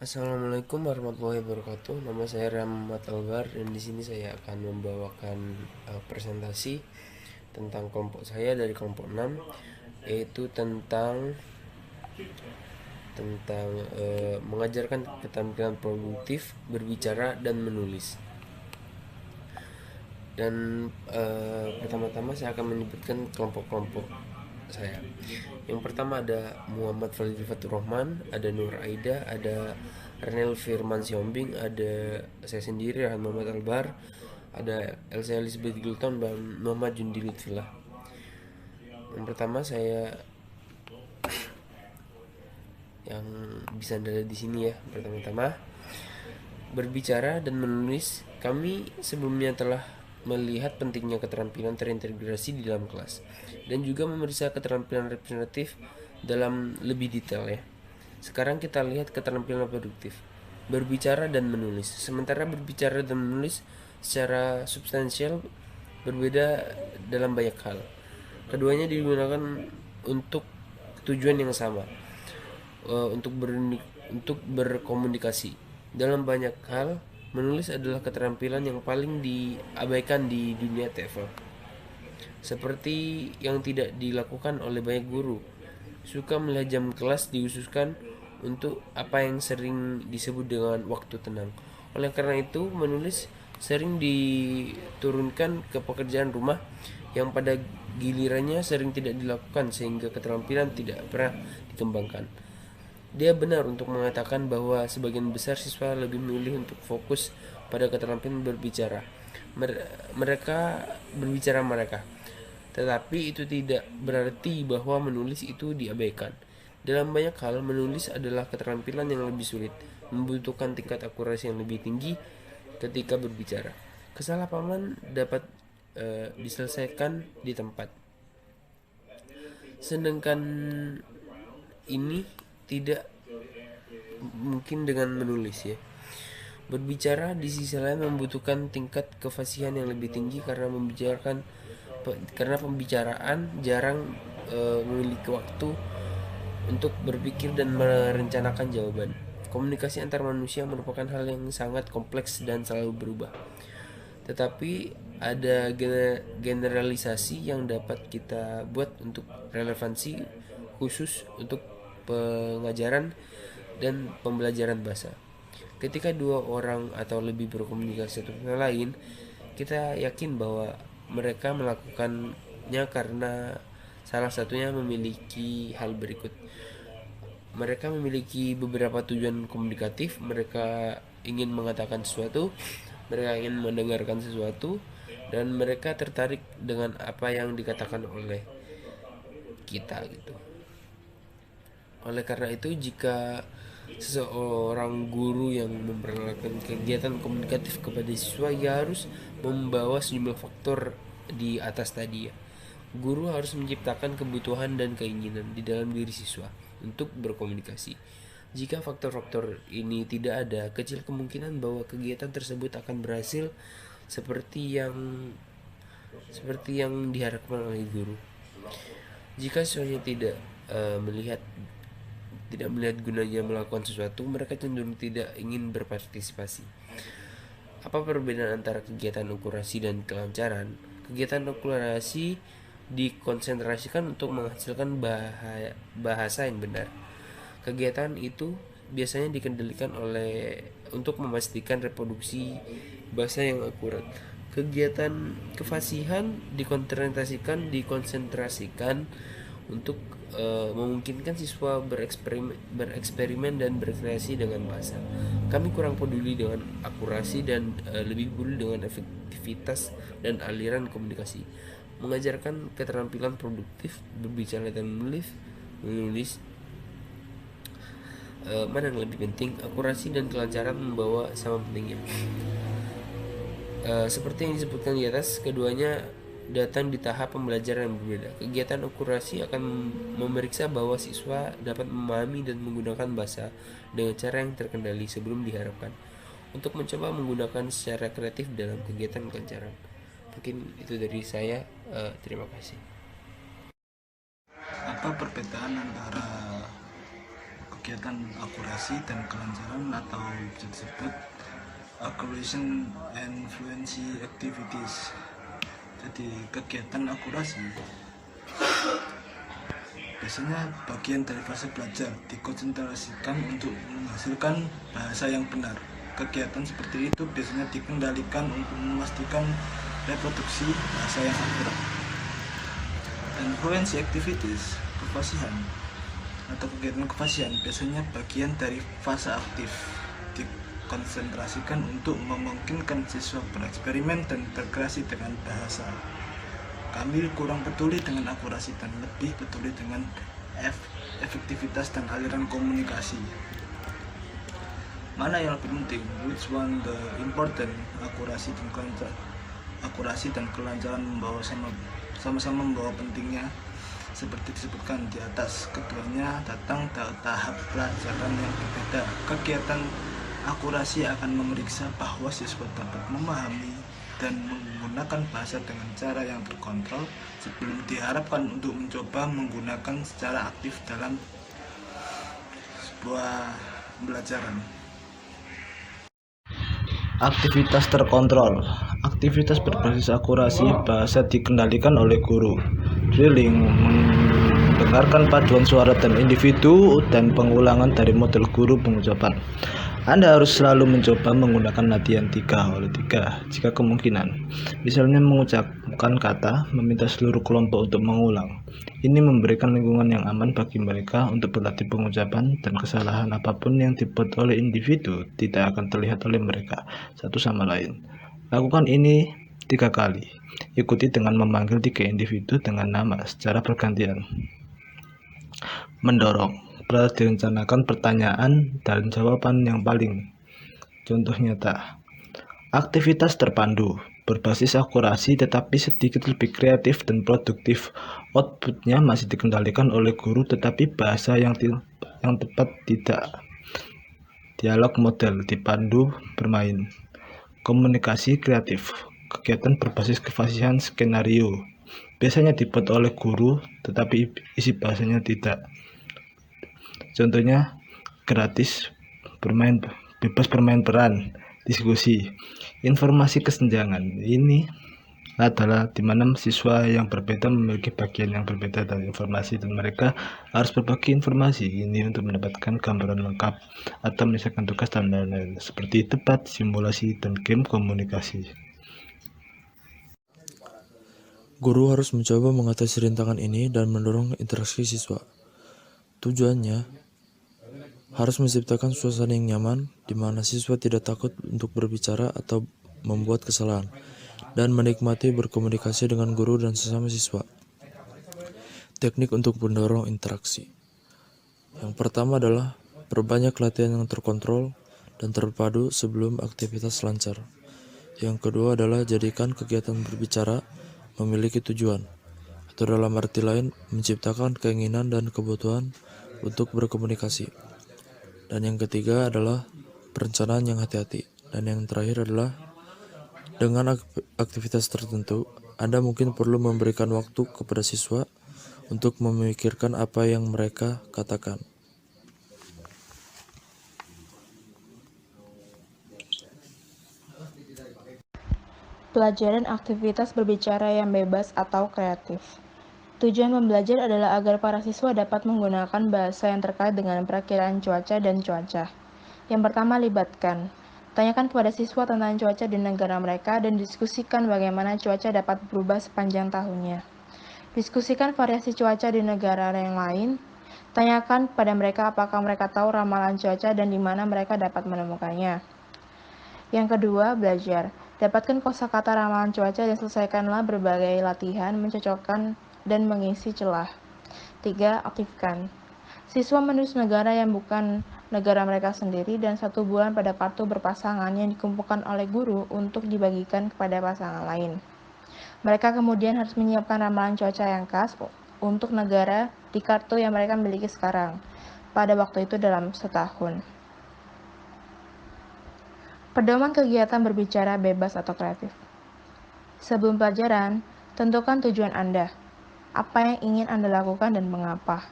Assalamualaikum warahmatullahi wabarakatuh. Nama saya Rahmat Albar dan di sini saya akan membawakan presentasi tentang kelompok saya dari kelompok 6, yaitu tentang mengajarkan keterampilan produktif berbicara dan menulis. Dan pertama-tama saya akan menyebutkan kelompok-kelompok saya. Yang pertama ada Muhammad Fadli Fatur Rahman, ada Nur Aida, ada Renel Firman Siombing, ada saya sendiri Rehan Muhammad Albar, ada Elsa Elizabeth Gilton dan Muhammad Jundi Lutfillah. Yang pertama saya yang bisa Anda lihat di sini ya. Pertama-tama berbicara dan menulis, kami sebelumnya telah melihat pentingnya keterampilan terintegrasi di dalam kelas dan juga memeriksa keterampilan representatif dalam lebih detail ya. Sekarang kita lihat keterampilan produktif, berbicara dan menulis. Sementara berbicara dan menulis secara substansial berbeda dalam banyak hal. Keduanya digunakan untuk tujuan yang sama, untuk berkomunikasi. Dalam banyak hal, menulis adalah keterampilan yang paling diabaikan di dunia TEFL. Seperti yang tidak dilakukan oleh banyak guru, suka melihat jam kelas dihususkan untuk apa yang sering disebut dengan waktu tenang. Oleh karena itu, menulis sering diturunkan ke pekerjaan rumah yang pada gilirannya sering tidak dilakukan sehingga keterampilan tidak pernah dikembangkan. Dia benar untuk mengatakan bahwa sebagian besar siswa lebih memilih untuk fokus pada keterampilan berbicara. Mereka berbicara mereka. Tetapi itu tidak berarti bahwa menulis itu diabaikan. Dalam banyak hal, menulis adalah keterampilan yang lebih sulit, membutuhkan tingkat akurasi yang lebih tinggi ketika berbicara. Kesalahpahaman dapat diselesaikan di tempat. Sedangkan ini tidak mungkin dengan menulis ya. Berbicara di sisi lain membutuhkan tingkat kefasihan yang lebih tinggi karena pembicaraan jarang memiliki waktu untuk berpikir dan merencanakan jawaban. Komunikasi antar manusia merupakan hal yang sangat kompleks dan selalu berubah. Tetapi ada generalisasi yang dapat kita buat untuk relevansi khusus untuk pengajaran dan pembelajaran bahasa. Ketika dua orang atau lebih berkomunikasi satu sama lain, kita yakin bahwa mereka melakukannya karena salah satunya memiliki hal berikut. Mereka memiliki beberapa tujuan komunikatif, mereka ingin mengatakan sesuatu, mereka ingin mendengarkan sesuatu, dan mereka tertarik dengan apa yang dikatakan oleh kita gitu. Oleh karena itu, jika seseorang guru yang memperkenalkan kegiatan komunikatif kepada siswa, ia harus membawa sejumlah faktor di atas tadi ya. Guru harus menciptakan kebutuhan dan keinginan di dalam diri siswa untuk berkomunikasi. Jika faktor-faktor ini tidak ada, kecil kemungkinan bahwa kegiatan tersebut akan berhasil seperti yang seperti yang diharapkan oleh guru. Jika siswanya tidak melihat gunanya melakukan sesuatu, mereka cenderung tidak ingin berpartisipasi. Apa perbedaan antara kegiatan akurasi dan kelancaran? Kegiatan akurasi dikonsentrasikan untuk menghasilkan bahasa yang benar. Kegiatan itu biasanya dikendalikan untuk memastikan reproduksi bahasa yang akurat. Kegiatan kefasihan dikonsentrasikan untuk memungkinkan siswa bereksperimen dan berkreasi dengan bahasa. Kami kurang peduli dengan akurasi dan lebih peduli dengan efektivitas dan aliran komunikasi. Mengajarkan keterampilan produktif berbicara dan menulis mana yang lebih penting, akurasi dan kelancaran membawa sama pentingnya. Seperti yang disebutkan di atas, keduanya datang di tahap pembelajaran yang berbeda. Kegiatan akurasi akan memeriksa bahwa siswa dapat memahami dan menggunakan bahasa dengan cara yang terkendali sebelum diharapkan untuk mencoba menggunakan secara kreatif dalam kegiatan kelancaran. Mungkin itu dari saya. Terima kasih. Apa perbedaan antara kegiatan akurasi dan kelancaran atau bisa disebut accuracy and fluency activities. Jadi kegiatan akurasi biasanya bagian dari fase belajar dikonsentrasikan untuk menghasilkan bahasa yang benar. Kegiatan seperti itu biasanya dikendalikan untuk memastikan reproduksi bahasa yang akurat. Dan fluency activities, kefasihan atau kegiatan kefasihan biasanya bagian dari fase aktif, dikonsentrasikan untuk memungkinkan siswa bereksperimen dan berkreasi dengan bahasa. Kami kurang peduli dengan akurasi dan lebih peduli dengan efektivitas dan aliran komunikasi. Mana yang lebih penting? Which one the important? Akurasi dan kelancaran membawa sama-sama membawa pentingnya seperti disebutkan di atas. Keduanya datang dari tahap pelajaran yang berbeda. Kegiatan akurasi akan memeriksa bahwa siswa dapat memahami dan menggunakan bahasa dengan cara yang terkontrol sebelum diharapkan untuk mencoba menggunakan secara aktif dalam sebuah pembelajaran. Aktivitas terkontrol. Aktivitas berbasis akurasi bahasa dikendalikan oleh guru. Drilling mendengarkan paduan suara dan individu dan pengulangan dari model guru pengucapan. Anda harus selalu mencoba menggunakan latihan 3/3 jika kemungkinan. Misalnya mengucapkan kata, meminta seluruh kelompok untuk mengulang. Ini memberikan lingkungan yang aman bagi mereka untuk berlatih pengucapan, dan kesalahan apapun yang dibuat oleh individu tidak akan terlihat oleh mereka satu sama lain. Lakukan ini 3 kali. Ikuti dengan memanggil 3 individu dengan nama secara bergantian. Mendorong. Direncanakan pertanyaan dan jawaban yang paling. Contoh nyata. Aktivitas terpandu. Berbasis akurasi tetapi sedikit lebih kreatif dan produktif. Outputnya masih dikendalikan oleh guru tetapi bahasa yang tepat tidak. Dialog model dipandu bermain. Komunikasi kreatif. Kegiatan berbasis kefasihan skenario. Biasanya dibuat oleh guru tetapi isi bahasanya tidak. Contohnya gratis, bebas bermain peran, diskusi. Informasi kesenjangan ini adalah di mana siswa yang berbeda memiliki bagian yang berbeda dari informasi dan mereka harus berbagi informasi ini untuk mendapatkan gambaran lengkap atau menyelesaikan tugas dan lain-lain seperti debat, simulasi, dan game komunikasi. Guru harus mencoba mengatasi rintangan ini dan mendorong interaksi siswa. Tujuannya harus menciptakan suasana yang nyaman di mana siswa tidak takut untuk berbicara atau membuat kesalahan dan menikmati berkomunikasi dengan guru dan sesama siswa. Teknik untuk mendorong interaksi. Yang pertama adalah perbanyak latihan yang terkontrol dan terpadu sebelum aktivitas lancar. Yang kedua adalah jadikan kegiatan berbicara memiliki tujuan, atau dalam arti lain menciptakan keinginan dan kebutuhan untuk berkomunikasi. Dan yang ketiga adalah perencanaan yang hati-hati. Dan yang terakhir adalah dengan aktivitas tertentu, Anda mungkin perlu memberikan waktu kepada siswa untuk memikirkan apa yang mereka katakan. Pelajaran aktivitas berbicara yang bebas atau kreatif. Tujuan pembelajar adalah agar para siswa dapat menggunakan bahasa yang terkait dengan perakiraan cuaca dan cuaca. Yang pertama, libatkan. Tanyakan kepada siswa tentang cuaca di negara mereka dan diskusikan bagaimana cuaca dapat berubah sepanjang tahunnya. Diskusikan variasi cuaca di negara yang lain. Tanyakan kepada mereka apakah mereka tahu ramalan cuaca dan di mana mereka dapat menemukannya. Yang kedua, belajar. Dapatkan kosakata ramalan cuaca dan selesaikanlah berbagai latihan mencocokkan dan mengisi celah. 3. Aktifkan. Siswa menulis negara yang bukan negara mereka sendiri dan 1 bulan pada kartu berpasangan yang dikumpulkan oleh guru untuk dibagikan kepada pasangan lain. Mereka kemudian harus menyiapkan ramalan cuaca yang khas untuk negara di kartu yang mereka miliki sekarang, pada waktu itu dalam setahun. Pedoman kegiatan berbicara bebas atau kreatif. Sebelum pelajaran, tentukan tujuan Anda. Apa yang ingin Anda lakukan dan mengapa.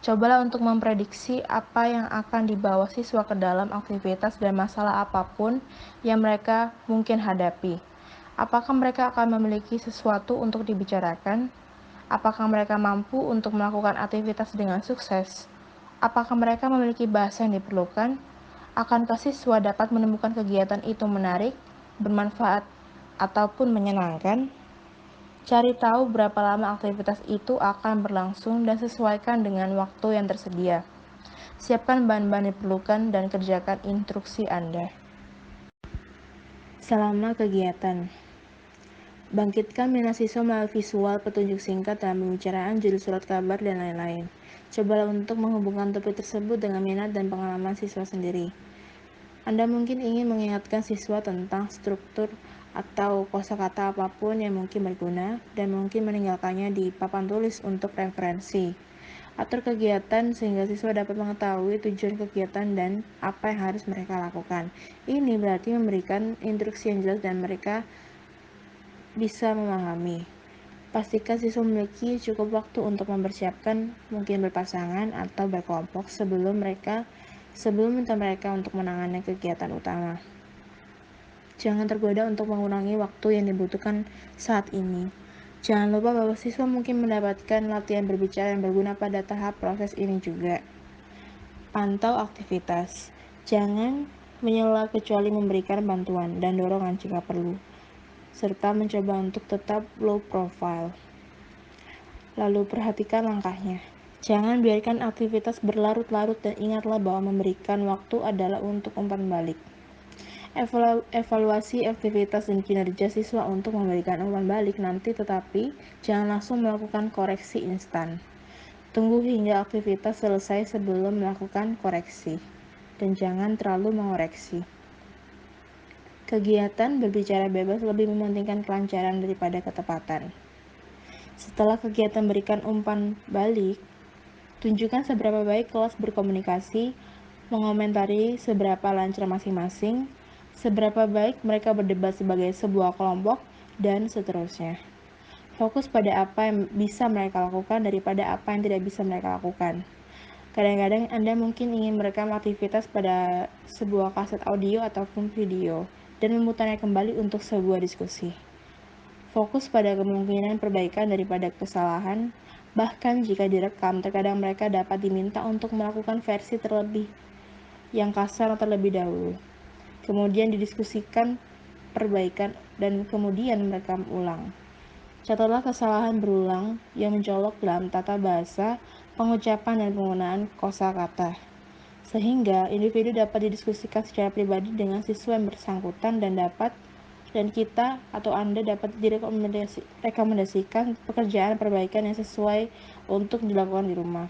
Cobalah untuk memprediksi apa yang akan dibawa siswa ke dalam aktivitas dan masalah apapun yang mereka mungkin hadapi. Apakah mereka akan memiliki sesuatu untuk dibicarakan? Apakah mereka mampu untuk melakukan aktivitas dengan sukses? Apakah mereka memiliki bahasa yang diperlukan? Akankah siswa dapat menemukan kegiatan itu menarik, bermanfaat, ataupun menyenangkan? Cari tahu berapa lama aktivitas itu akan berlangsung dan sesuaikan dengan waktu yang tersedia. Siapkan bahan-bahan yang diperlukan dan kerjakan instruksi Anda. Selama kegiatan, bangkitkan minat siswa melalui visual, petunjuk singkat dalam pembicaraan, judul surat kabar, dan lain-lain. Cobalah untuk menghubungkan topik tersebut dengan minat dan pengalaman siswa sendiri. Anda mungkin ingin mengingatkan siswa tentang struktur atau kosakata apapun yang mungkin berguna dan mungkin meninggalkannya di papan tulis untuk referensi. Atur kegiatan sehingga siswa dapat mengetahui tujuan kegiatan dan apa yang harus mereka lakukan. Ini berarti memberikan instruksi yang jelas dan mereka bisa memahami. Pastikan siswa memiliki cukup waktu untuk mempersiapkan, mungkin berpasangan atau berkelompok sebelum minta mereka untuk menangani kegiatan utama. Jangan tergoda untuk mengurangi waktu yang dibutuhkan saat ini. Jangan lupa bahwa siswa mungkin mendapatkan latihan berbicara yang berguna pada tahap proses ini juga. Pantau aktivitas. Jangan menyela kecuali memberikan bantuan dan dorongan jika perlu, serta mencoba untuk tetap low profile. Lalu perhatikan langkahnya. Jangan biarkan aktivitas berlarut-larut dan ingatlah bahwa memberikan waktu adalah untuk umpan balik. Evaluasi aktivitas dan kinerja siswa untuk memberikan umpan balik nanti, tetapi jangan langsung melakukan koreksi instan. Tunggu hingga aktivitas selesai sebelum melakukan koreksi, dan jangan terlalu mengoreksi. Kegiatan berbicara bebas lebih mementingkan kelancaran daripada ketepatan. Setelah kegiatan berikan umpan balik, tunjukkan seberapa baik kelas berkomunikasi, mengomentari seberapa lancar masing-masing, seberapa baik mereka berdebat sebagai sebuah kelompok, dan seterusnya. Fokus pada apa yang bisa mereka lakukan daripada apa yang tidak bisa mereka lakukan. Kadang-kadang Anda mungkin ingin merekam aktivitas pada sebuah kaset audio ataupun video, dan memutarnya kembali untuk sebuah diskusi. Fokus pada kemungkinan perbaikan daripada kesalahan. Bahkan jika direkam, terkadang mereka dapat diminta untuk melakukan versi terlebih yang kasar terlebih dahulu. Kemudian didiskusikan perbaikan dan kemudian merekam ulang. Catatlah kesalahan berulang yang mencolok dalam tata bahasa, pengucapan, dan penggunaan kosakata, sehingga individu dapat didiskusikan secara pribadi dengan siswa yang bersangkutan dan kita atau Anda dapat direkomendasikan pekerjaan perbaikan yang sesuai untuk dilakukan di rumah.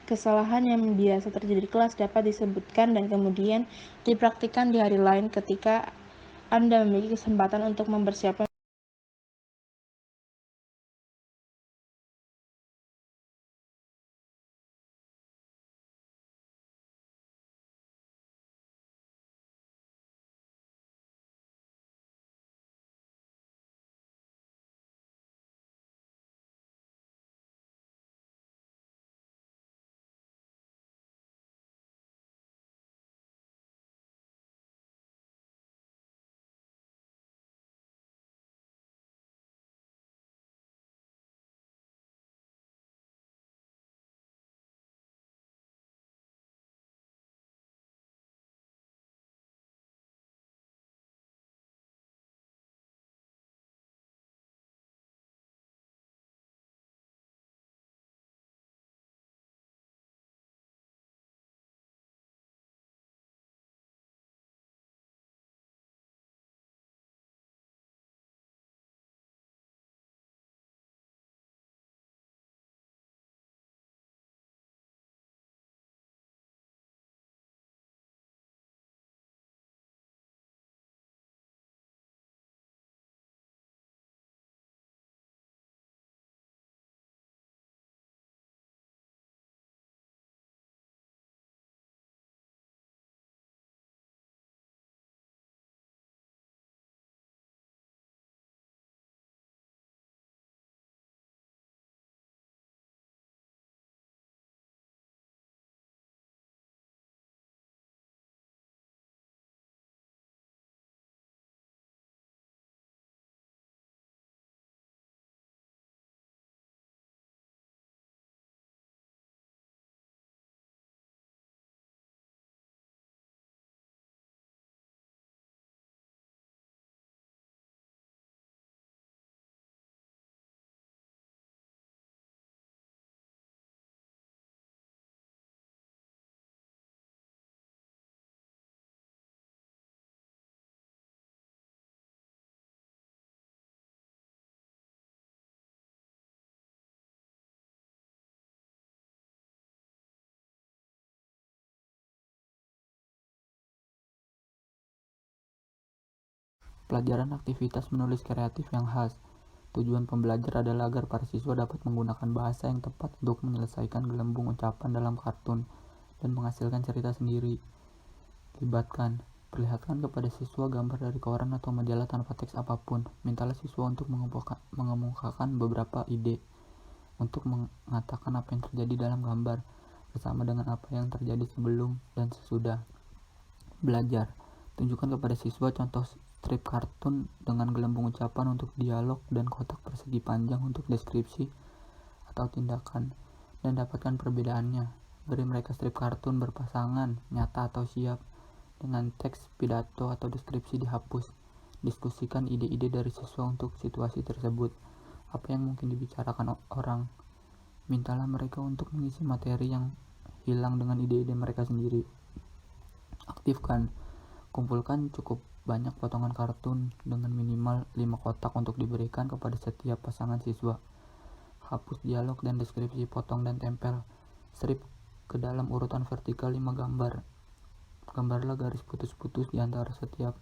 Kesalahan yang biasa terjadi di kelas dapat disebutkan dan kemudian dipraktikkan di hari lain ketika Anda memiliki kesempatan untuk mempersiapkan Pelajaran aktivitas menulis kreatif yang khas. Tujuan pembelajar adalah agar para siswa dapat menggunakan bahasa yang tepat untuk menyelesaikan gelembung ucapan dalam kartun dan menghasilkan cerita sendiri. Libatkan. Perlihatkan kepada siswa gambar dari koran atau majalah tanpa teks apapun. Mintalah siswa untuk mengemukakan beberapa ide untuk mengatakan apa yang terjadi dalam gambar bersama dengan apa yang terjadi sebelum dan sesudah. Belajar. Tunjukkan kepada siswa contoh strip kartun dengan gelembung ucapan untuk dialog dan kotak persegi panjang untuk deskripsi atau tindakan, dan dapatkan perbedaannya. Beri mereka strip kartun berpasangan, nyata atau siap, dengan teks, pidato, atau deskripsi dihapus. Diskusikan ide-ide dari siswa untuk situasi tersebut. Apa yang mungkin dibicarakan orang. Mintalah mereka untuk mengisi materi yang hilang dengan ide-ide mereka sendiri. Aktifkan. Kumpulkan cukup banyak potongan kartun dengan minimal 5 kotak untuk diberikan kepada setiap pasangan siswa. Hapus dialog dan deskripsi, potong dan tempel strip ke dalam urutan vertikal 5 gambar. Gambarlah garis putus-putus di antara setiap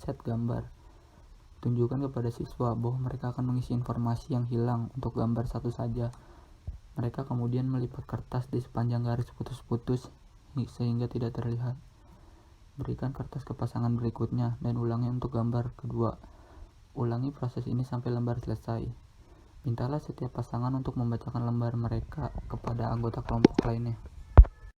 set gambar. Tunjukkan kepada siswa bahwa mereka akan mengisi informasi yang hilang untuk gambar satu saja. Mereka kemudian melipat kertas di sepanjang garis putus-putus sehingga tidak terlihat. Berikan kertas ke pasangan berikutnya dan ulangi untuk gambar kedua. Ulangi proses ini sampai lembar selesai. Mintalah setiap pasangan untuk membacakan lembar mereka kepada anggota kelompok lainnya.